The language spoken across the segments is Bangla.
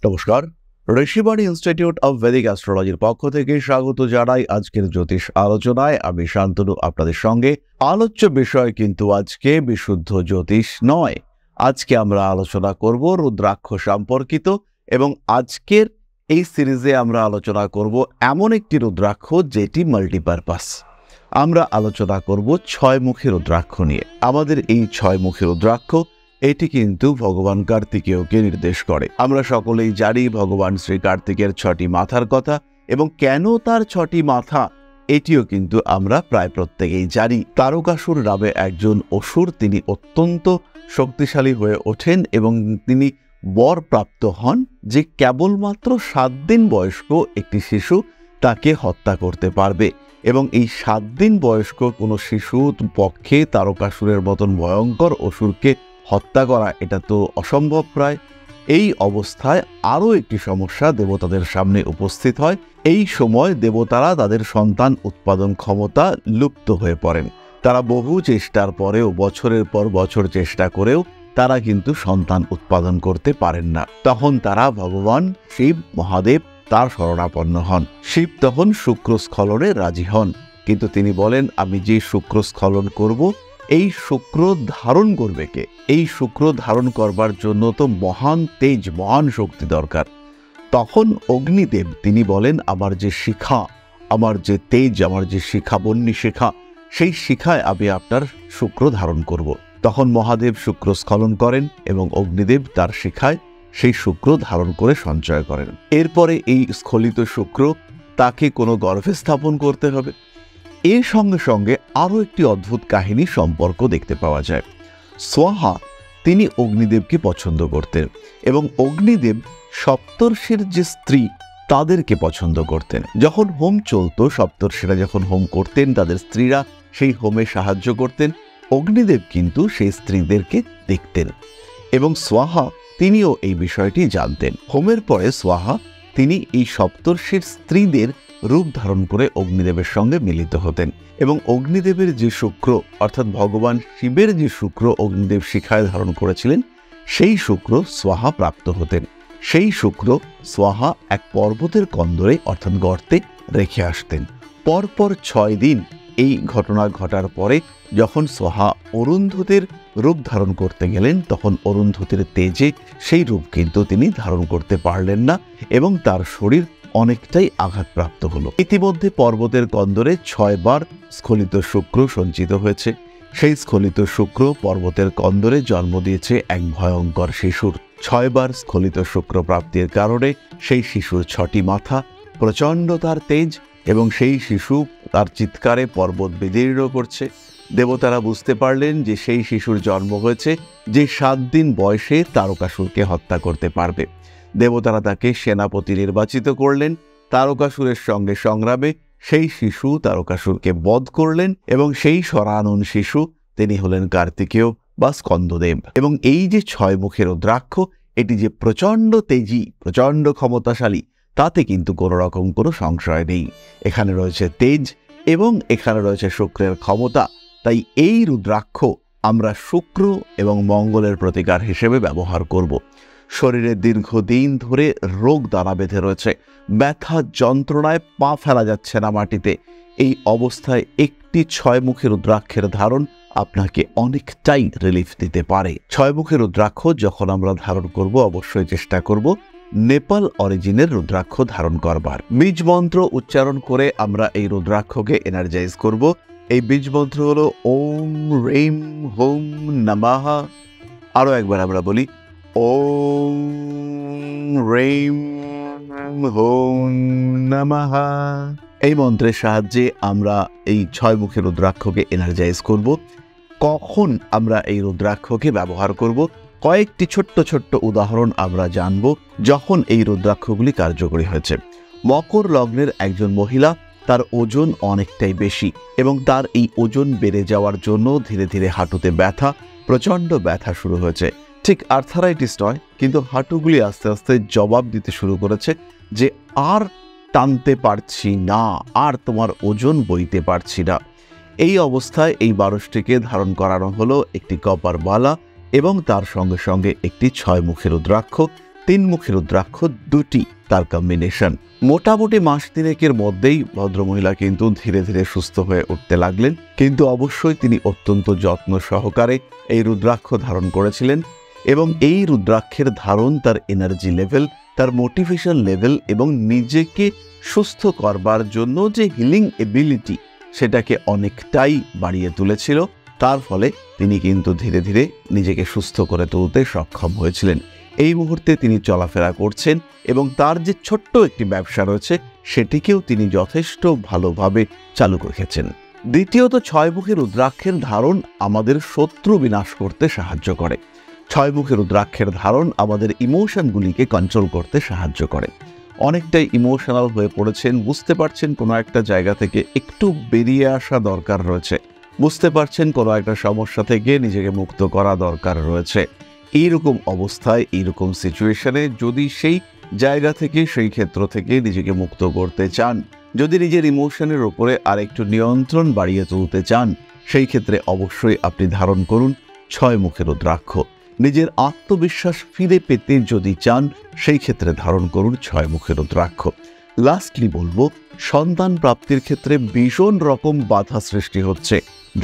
নমস্কার, ঋষিবাণী ইনস্টিটিউট অব ভেদিক অ্যাস্ট্রোলজির পক্ষ থেকে স্বাগত জানাই আজকের জ্যোতিষ আলোচনায়। আমি শান্তনু আপনাদের সঙ্গে। আলোচ্য বিষয় কিন্তু আজকে বিশুদ্ধ জ্যোতিষ নয়। আজকে আমরা আলোচনা করব রুদ্রাক্ষ সম্পর্কিত, এবং আজকের এই সিরিজে আমরা আলোচনা করব এমন একটি রুদ্রাক্ষ যেটি মাল্টিপারপাস। আমরা আলোচনা করব ছয়মুখী রুদ্রাক্ষ নিয়ে। আমাদের এই ছয়মুখী রুদ্রাক্ষ এটি কিন্তু ভগবান কার্তিকেয়কে নির্দেশ করে। আমরা সকলেই জানি ভগবান শ্রী কার্তিকের 6টি মাথার কথা, এবং কেন তার 6টি মাথা এটিও কিন্তু আমরা প্রায় প্রত্যেকেই জানি। তারকাসুর নামে একজন অসুর, তিনি অত্যন্ত শক্তিশালী হয়ে ওঠেন এবং তিনি বর প্রাপ্ত হন যে কেবলমাত্র 7 দিন বয়স্ক একটি শিশু তাকে হত্যা করতে পারবে। এবং এই 7 দিন বয়স্ক কোনো শিশুর পক্ষে তারকাসুরের মতন ভয়ঙ্কর অসুরকে হত্যা করা এটা তো অসম্ভব প্রায়। এই অবস্থায় আরও একটি সমস্যা দেবতাদের সামনে উপস্থিত হয়। এই সময় দেবতারা তাদের সন্তান উৎপাদন ক্ষমতা লুপ্ত হয়ে পড়েন। তারা বহু চেষ্টার পরেও, বছরের পর বছর চেষ্টা করেও তারা কিন্তু সন্তান উৎপাদন করতে পারেন না। তখন তারা ভগবান শিব মহাদেব তার শরণাপন্ন হন। শিব তখন শুক্রস্খলনে রাজি হন, কিন্তু তিনি বলেন, আমি যে শুক্রস্খলন করব, এই শুক্র ধারণ করবে কে? এই শুক্র ধারণ করবার জন্য তো মহান তেজ, মহান শক্তি দরকার। তখন অগ্নিদেব তিনি বলেন, আমার যে শিখা, আমার যে তেজ, আমার যে শিখা, বন্যী শিখা, সেই শিখায় আমি আপনার শুক্র ধারণ করব। তখন মহাদেব শুক্র স্খলন করেন এবং অগ্নিদেব তার শিখায় সেই শুক্র ধারণ করে সঞ্চয় করেন। এরপরে এই স্খলিত শুক্র তাকে কোনো গর্ভে স্থাপন করতে হবে। এর সঙ্গে সঙ্গে আরও একটি অদ্ভুত কাহিনী সম্পর্ক দেখতে পাওয়া যায়। স্বাহা তিনি অগ্নিদেবকে পছন্দ করতেন, এবং অগ্নিদেব সপ্তর্ষির যে স্ত্রী তাদেরকে পছন্দ করতেন। যখন হোম চলতো, সপ্তর্ষিরা যখন হোম করতেন, তাদের স্ত্রীরা সেই হোমে সাহায্য করতেন। অগ্নিদেব কিন্তু সেই স্ত্রীদেরকে দেখতেন, এবং স্বাহা তিনিও এই বিষয়টি জানতেন। হোমের পরে স্বাহা তিনি এই সপ্তর্ষির স্ত্রীদের রূপ ধারণ করে অগ্নিদেবের সঙ্গে মিলিত হতেন, এবং অগ্নিদেবের যে শুক্র, অর্থাৎ ভগবান শিবের যে শুক্র অগ্নিদেব শিখায় ধারণ করেছিলেন, সেই শুক্র স্বাহা প্রাপ্ত হতেন। সেই শুক্র স্বাহা এক পর্বতের কন্দরে অর্থাৎ গর্তে রেখে আসতেন। পরপর 6 দিন এই ঘটনা ঘটার পরে যখন স্বাহা অরুন্ধতির রূপ ধারণ করতে গেলেন, তখন অরুন্ধতির তেজে সেই রূপ কিন্তু তিনি ধারণ করতে পারলেন না, এবং তার শরীর অনেকটাই আঘাতপ্রাপ্ত হলো। ইতিমধ্যে পর্বতের কন্দরে 6 বার স্খলিত শুক্র সঞ্চিত হয়েছে। সেই স্খলিত শুক্র পর্বতের কন্দরে জন্ম দিয়েছে এক ভয়ঙ্কর শিশুর। 6 বার স্খলিত শুক্র প্রাপ্তির কারণে সেই শিশুর 6টি মাথা, প্রচণ্ড তার তেজ, এবং সেই শিশু তার চিৎকারে পর্বত বিদীর্ণ করছে। দেবতারা বুঝতে পারলেন যে সেই শিশুর জন্ম হয়েছে যে 7 দিন বয়সে তারকাসুরকে হত্যা করতে পারবে। দেবতারা তাকে সেনাপতি নির্বাচিত করলেন। তারকাসুরের সঙ্গে সংগ্রামে সেই শিশু তারকাসুরকে বধ করলেন, এবং সেই সরানুন শিশু তিনি হলেন কার্তিকেয় বা স্কন্দদেব। এবং এই যে 6 মুখের রুদ্রাক্ষ, এটি যে প্রচণ্ড তেজি, প্রচণ্ড ক্ষমতাশালী, তাতে কিন্তু কোনো রকম কোনো সংশয় নেই। এখানে রয়েছে তেজ এবং এখানে রয়েছে শুক্রের ক্ষমতা। তাই এই রুদ্রাক্ষ আমরা শুক্র এবং মঙ্গলের প্রতিকার হিসেবে ব্যবহার করব। শরীরে দীর্ঘদিন ধরে রোগ দানা বেঁধে রয়েছে, ব্যথা যন্ত্রণায় পা ফেলা যাচ্ছে না মাটিতে, এই অবস্থায় একটি 6 মুখের রুদ্রাক্ষের ধারণ আপনাকে অনেকটাই রিলিফ দিতে পারে। 6 মুখের রুদ্রাক্ষ যখন আমরা ধারণ করব, অবশ্যই চেষ্টা করব নেপাল অরিজিনের রুদ্রাক্ষ ধারণ করবার। বীজ মন্ত্র উচ্চারণ করে আমরা এই রুদ্রাক্ষকে এনার্জাইজ করব। এই বীজ মন্ত্র হলো ওম রেম হোম নমঃ। আরও একবার আমরা বলি, ওম রেম হোম নমঃ। এই মন্ত্রের সাহায্যে আমরা এই 6 মুখের রুদ্রাক্ষকে এনার্জাইজ করব। কখন আমরা এই রুদ্রাক্ষকে ব্যবহার করব, কয়েকটি ছোট্ট ছোট্ট উদাহরণ আমরা জানব যখন এই রুদ্রাক্ষগুলি কার্যকরী হয়েছে। মকর লগ্নের একজন মহিলা, তার ওজন অনেকটাই বেশি, এবং তার এই ওজন বেড়ে যাওয়ার জন্য ধীরে ধীরে হাঁটুতে ব্যথা, প্রচণ্ড ব্যথা শুরু হয়েছে। ঠিক আর্থারাইটিস নয়, কিন্তু হাঁটুগুলি আস্তে আস্তে জবাব দিতে শুরু করেছে যে আর টানতে পারছি না, আর তোমার ওজন বইতে পারছি না। এই অবস্থায় এই 12টিকে ধারণ করানো হলো একটি কপার বালা, এবং তার সঙ্গে সঙ্গে একটি 6 মুখের রুদ্রাক্ষ। তিনমুখী রুদ্রাক্ষ দুটি তার কম্বিনেশন। মোটামুটি মাস তিনেকের মধ্যেই ভদ্রমহিলা কিন্তু ধীরে ধীরে সুস্থ হয়ে উঠতে লাগলেন, কিন্তু অবশ্যই তিনি অত্যন্ত যত্ন সহকারে এই রুদ্রাক্ষ ধারণ করেছিলেন এবং এই রুদ্রাক্ষের ধারণ তার এনার্জি লেভেল, তার মোটিভেশন লেভেল এবং নিজেকে সুস্থ করবার জন্য যে হিলিং এবিলিটি সেটাকে অনেকটাই বাড়িয়ে তুলেছিল। তার ফলে তিনি কিন্তু ধীরে ধীরে নিজেকে সুস্থ করে তুলতে সক্ষম হয়েছিলেন। এই মুহূর্তে তিনি চলাফেরা করছেন এবং তার যে ছোট্ট একটি ব্যবসা রয়েছে সেটিকেও তিনি যথেষ্ট ভালোভাবে চালু রেখেছেন। দ্বিতীয়ত, ছয়মুখী রুদ্রাক্ষের ধারণ আমাদের শত্রু বিনাশ করতে সাহায্য করে। ছয়মুখী রুদ্রাক্ষের ধারণ আমাদের ইমোশনগুলিকে কন্ট্রোল করতে সাহায্য করে। অনেকটাই ইমোশনাল হয়ে পড়েছেন, বুঝতে পারছেন কোনো একটা জায়গা থেকে একটু বেরিয়ে আসা দরকার রয়েছে, বুঝতে পারছেন কোনো একটা সমস্যা থেকে নিজেকে মুক্ত করা দরকার রয়েছে। এইরকম অবস্থায়, এইরকম সিচুয়েশনে যদি সেই জায়গা থেকে, সেই ক্ষেত্র থেকে নিজেকে মুক্ত করতে চান, যদি নিজের ইমোশনের উপরে আরেকটু নিয়ন্ত্রণ বাড়িয়ে তুলতে চান, সেই ক্ষেত্রে অবশ্যই আপনি ধারণ করুন ছয়মুখী রুদ্রাক্ষ। নিজের আত্মবিশ্বাস ফিরে পেতে যদি চান, সেই ক্ষেত্রে ধারণ করুন ছয়মুখী রুদ্রাক্ষ। লাস্টলি বলবো, সন্তান প্রাপ্তির ক্ষেত্রে ভীষণ রকম বাধা সৃষ্টি হচ্ছে,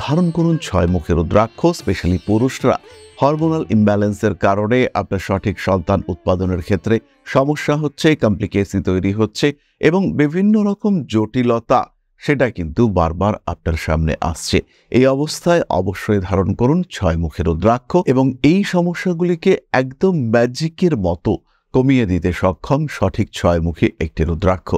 ধারণ করুন ছয়মুখী রুদ্রাক্ষ। স্পেশালি পুরুষরা হরমোনাল ইমব্যালেন্সের কারণে আপনার সঠিক সন্তান উৎপাদনের ক্ষেত্রে সমস্যা হচ্ছে, কমপ্লিকেশন তৈরি হচ্ছে এবং বিভিন্ন রকম জটিলতা সেটা কিন্তু বারবার আপনার সামনে আসছে। এই অবস্থায় অবশ্যই ধারণ করুন ছয়মুখী রুদ্রাক্ষ এবং এই সমস্যাগুলিকে একদম ম্যাজিকের মতো কমিয়ে দিতে সক্ষম সঠিক ছয়মুখী একটি রুদ্রাক্ষ।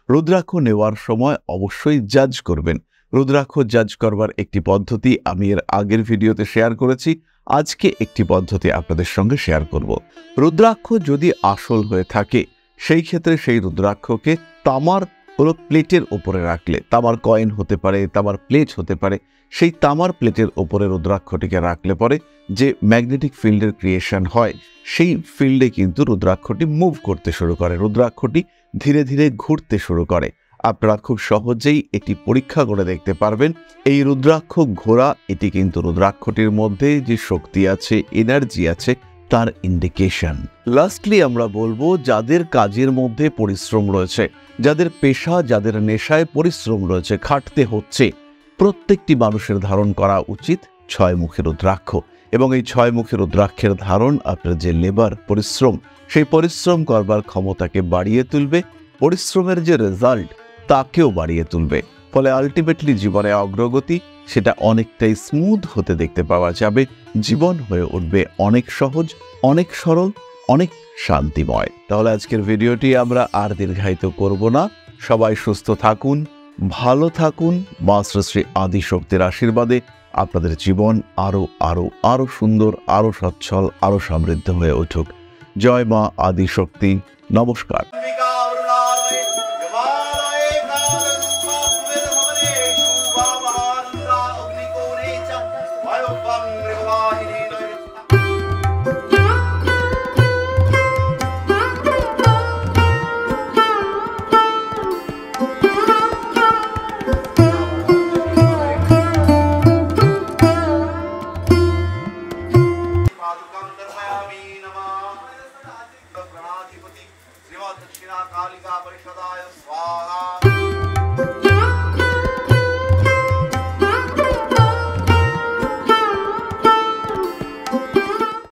রুদ্রাক্ষ নেওয়ার সময় অবশ্যই জাজ করবেন। রুদ্রাক্ষ জাজ করবার একটি পদ্ধতি আমি এর আগের ভিডিওতে শেয়ার করেছি, আজকে একটি পদ্ধতি আপনাদের সঙ্গে শেয়ার করব। রুদ্রাক্ষ যদি আসল হয়ে থাকে, সেই ক্ষেত্রে সেই রুদ্রাক্ষকে তামার কোনো প্লেটের ওপরে রাখলে, তামার কয়েন হতে পারে, তামার প্লেট হতে পারে, সেই তামার প্লেটের ওপরে রুদ্রাক্ষটিকে রাখলে পরে যে ম্যাগনেটিক ফিল্ডের ক্রিয়েশন হয়, সেই ফিল্ডে কিন্তু রুদ্রাক্ষটি মুভ করতে শুরু করে, রুদ্রাক্ষটি ধীরে ধীরে ঘুরতে শুরু করে। আপনারা খুব সহজেই এটি পরীক্ষা করে দেখতে পারবেন। এই রুদ্রাক্ষ ঘোরা, এটি কিন্তু রুদ্রাক্ষটির মধ্যে যে শক্তি আছে, এনার্জি আছে, তার ইন্ডিকেশন। লাস্টলি আমরা বলবো, যাদের কাজের মধ্যে পরিশ্রম রয়েছে, যাদের পেশা, যাদের নেশায় পরিশ্রম রয়েছে, খাটতে হচ্ছে, প্রত্যেকটি মানুষের ধারণ করা উচিত ছয়মুখী রুদ্রাক্ষ। এবং এই ছয়মুখী রুদ্রাক্ষের ধারণ আপনার যে লেবার, পরিশ্রম, সেই পরিশ্রম করবার ক্ষমতাকে বাড়িয়ে তুলবে, পরিশ্রমের যে রেজাল্ট তাকেও বাড়িয়ে তুলবে। ফলে আলটিমেটলি জীবনে অগ্রগতি সেটা অনেকটাই স্মুথ হতে দেখতে পাওয়া যাবে। জীবন হয়ে উঠবে অনেক সহজ, অনেক সরল, অনেক শান্তিময়। তাহলে আজকের ভিডিওটি আমরা আর দীর্ঘায়িত করব না। সবাই সুস্থ থাকুন, ভালো থাকুন। মা শ্রী শ্রী আদিশক্তির আশীর্বাদে আপনাদের জীবন আরো আরো আরো সুন্দর, আরো সচ্ছল, আরো সমৃদ্ধ হয়ে উঠুক। জয় মা আদিশক্তি। নমস্কার।